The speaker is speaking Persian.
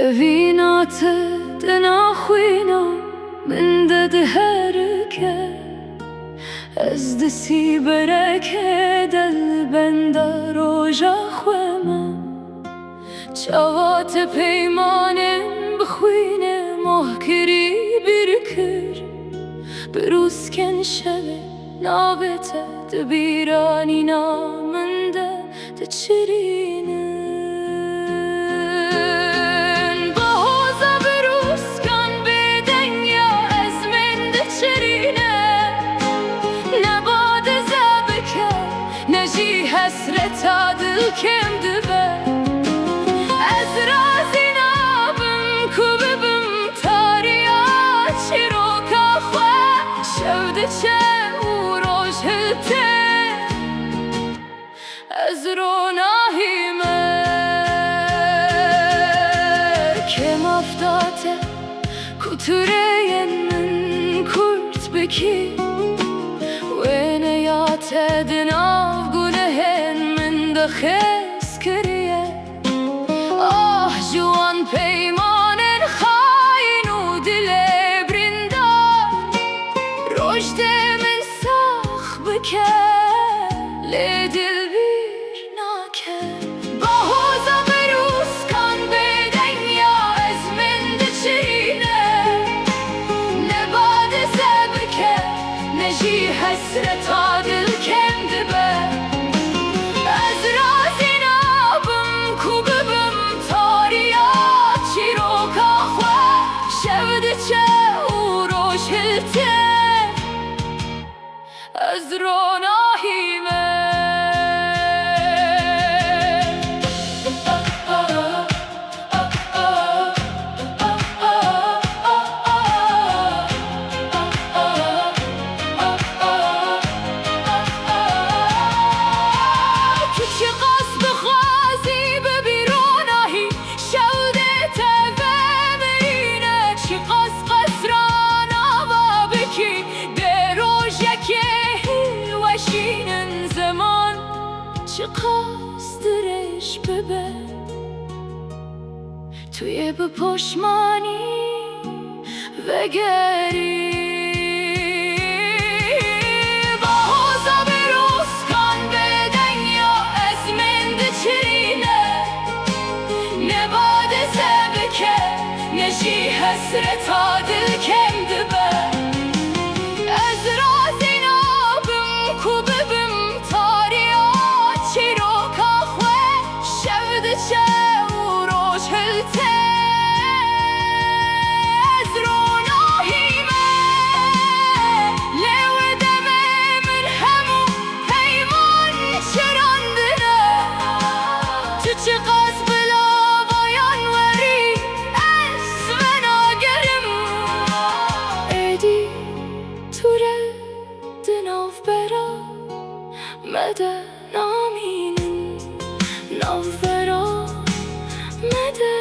وینات دنا خوینا من دد هرکه از دسی برکه دل بنده روژا خوما چوات پیمانم بخوینه محکری برکر بروز کن شبه نابته دبیرانی نامنده دچرینه حسرت دل کم دبه از رازی نابم کو ببم تاریا چیرو که خواه شوده چه او روش هلته از روناهیمه که مفتاته کتوره من کرد بکی و نیات دناو خس کریه آه جوان پیمان خاین و دل برندار رشد من ساخ بکه لدل بیر ناکه باهوزا بروز کن به دنیا از من دچرینه نباد زبکه نجی حسرت دل کم دبه از روناهیمه تو چه قصد خوازی ببیروناهی شوده تفهمینه چه قصد قصرانا و بکی وشینن زمان چه قصدرش ببه توی به پشمانی وگری باهوزا بروز کن به دنیا از من دچرینه نباد زبکه نجی حسرت دل کم دبه از رازی کو ببم تاریا چیرو که خواه شوده چه او روش هلته از روناهیمه لیو دمه من همو پیمان چراندنه تو چه قصد بلا بایان وری از من آگرم ایدی توره دناف برا مده نامینن ناف برا مده